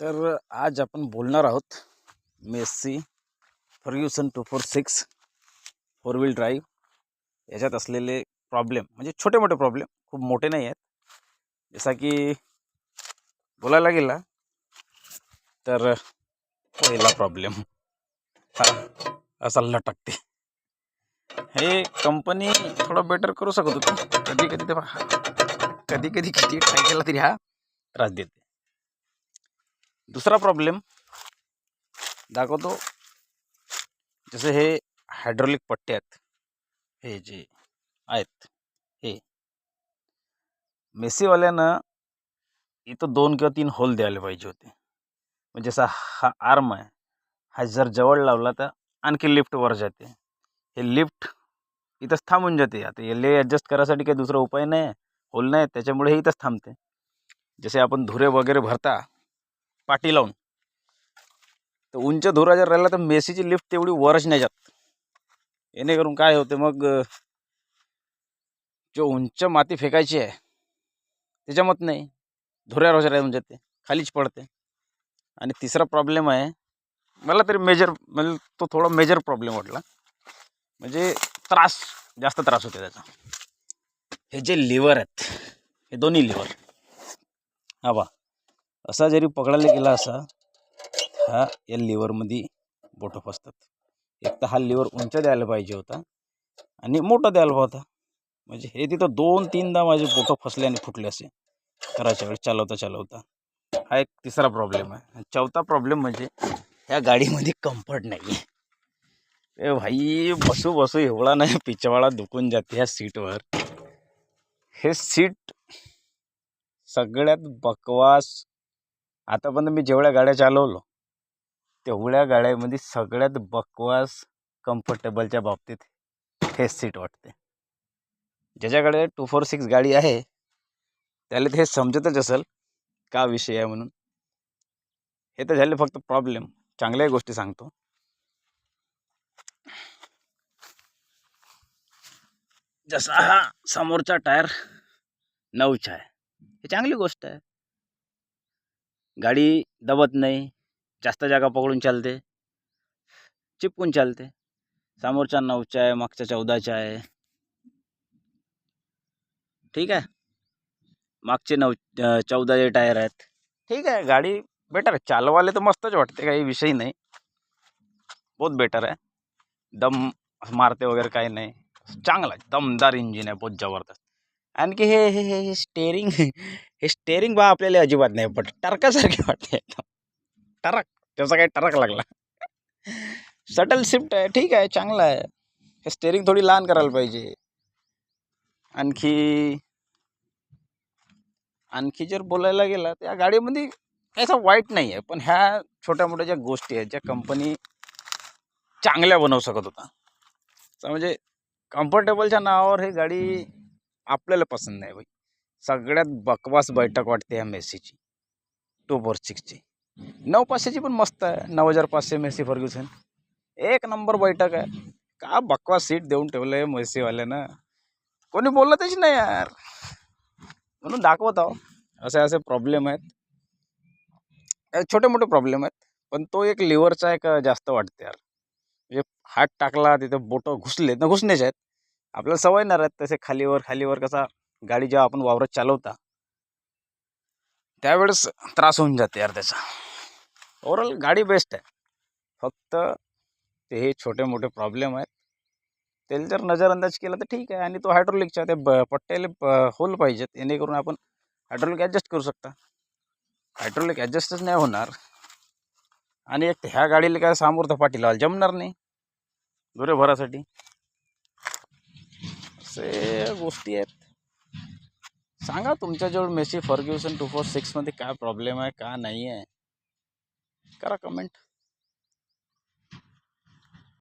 तर आज आपण बोलणार आहोत Massey Ferguson 246 four wheel drive याच्यात असलेले प्रॉब्लेम, म्हणजे छोटे मोठे प्रॉब्लेम, खूप मोठे नाही आहेत. जसा की बोलायला गेला तर पहिला प्रॉब्लेम हा असा लटकते. हे कंपनी थोडं बेटर करू शकत होती. कधी कधी किती ट्राय केला तरी हा त्रास देते. दुसरा प्रॉब्लेम दाखवतो. जसे हे हायड्रोलिक पट्टे आहेत, हे जे आहेत, हे मेसीवाल्यानं इथं 2 किंवा 3 होल द्यायला पाहिजे होते. म्हणजे जसा हा आर्म आहे, हा जर जवळ लावला तर आणखी लिफ्ट वर जाते. हे लिफ्ट इथंच थांबून जाते. आता याला ॲडजस्ट करायसाठी काही दुसरा उपाय नाही, होल नाही, त्याच्यामुळे हे इथंच थांबते. जसे आपण धुरे वगैरे भरता पाटी लावून, तर उंच धुरा जर राहिला तर मेसीची लिफ्ट तेवढी वरच नाही जात. येणेकरून काय होते, मग जो उंच माती फेकायची आहे ते जमत नाही, धुऱ्यावर राहून जाते, खालीच पडते. आणि तिसरा प्रॉब्लेम आहे, मला तरी म्हणजे तो थोडा मेजर प्रॉब्लेम वाटला. म्हणजे जास्त त्रास होते त्याचा. हे जे लिव्हर आहेत, हे दोन्ही लिव्हर हा बा असा जरी पकडायला गेला असा, हा या लिव्हरमध्ये बोटं फसतात. एक तर हा लिव्हर उंच द्यायला पाहिजे होता आणि मोठं द्यायला होता. म्हणजे हे तिथं 2-3दा माझे बोटं फसले आणि फुटले असे करायच्या वेळेस चालवता. हा एक तिसरा प्रॉब्लेम आहे. चौथा प्रॉब्लेम म्हणजे ह्या गाडीमध्ये कम्फर्ट नाही आहे. ए भाई, बसू एवढा नाही पिचवाळा दुखून जाते ह्या सीटवर. हे सीट सगळ्यात बकवास. आतापर्यंत मी जेवढ्या गाड्या चालवलो तेवढ्या गाड्यामध्ये सगळ्यात बकवास कम्फर्टेबलच्या बाबतीत हे सीट वाटते. ज्याच्याकडे 246 गाडी आहे त्याला ते हे समजतच असेल का विषय आहे म्हणून. हे तर झाले फक्त प्रॉब्लेम. चांगल्या गोष्टी सांगतो. जसा हा समोरचा टायर 9चा आहे, हे चांगली गोष्ट आहे. गाडी दबत नाही, जास्त जागा पकडून चालते, चिपकून चालते. समोरचा 9चा आहे, मागचा 14चा आहे. ठीक आहे, मागचे 14 टायर आहेत. ठीक आहे, गाडी बेटर आहे. चालवायला तर मस्तच वाटते, काही विषय नाही, बहुत बेटर आहे. दम मारते वगैरे काही नाही, चांगला आहे, दमदार इंजिन आहे, बहुत जबरदस्त. आणखी हे स्टेअरिंग हे स्टेअरिंग बा आपल्याला अजिबात नाही पट, टरकासारखे वाटते एकदम. टरक, त्याचा काही टरक लागला. शटल शिफ्ट आहे, ठीक आहे, चांगला आहे. हे स्टेअरिंग थोडी लहान करायला पाहिजे. आणखी जर बोलायला गेला तर या गाडीमध्ये असं वाईट नाही आहे, पण ह्या छोट्या मोठ्या ज्या गोष्टी आहेत ज्या कंपनी चांगल्या बनवू शकत होता. म्हणजे कम्फर्टेबलच्या नावावर ही गाडी आपल्याला पसंत नाही भाई. सगळ्यात बकवास बैठक वाटते ह्या मेसीची 246ची. 9500ची पण मस्त आहे. 9500 मेसी फर्ग्युसन एक नंबर बैठक आहे. का बकवास सीट देऊन ठेवलं आहे मेसीवाल्यानं, कोणी बोललं त्याची नाही यार. म्हणून दाखवत आहो असे प्रॉब्लेम आहेत, छोटे मोठे प्रॉब्लेम आहेत. पण तो एक लिव्हरचा एक जास्त वाटते यार. म्हणजे हात टाकला तिथं बोटं घुसले तर घुसण्याचे आहेत. आपल्याला सवय नाही राहत तसे खालीवर कसा गाडी जेव्हा आपण वावरत चालवता त्यावेळेस त्रास होऊन जाते यार त्याचा. ओव्हरऑल गाडी बेस्ट आहे, फक्त ते हे छोटे मोठे प्रॉब्लेम आहेत. त्याला जर नजरअंदाज केला तर ठीक आहे. आणि तो हायड्रोलिकच्या ते पट्ट्याला होल पाहिजेत, जेणेकरून आपण हायड्रोलिक ॲडजस्ट करू शकता. हायड्रोलिक ॲडजस्टच नाही होणार. आणि एक ह्या गाडीला काय समोर तर पाठी लावायला जमणार नाही धुरे भरासाठी. असे गोष्टी आहेत. सांगा तुमच्याजवळ मेसी फर्ग्युसन 246 मध्ये काय प्रॉब्लेम आहे, का नाही आहे, करा कमेंट.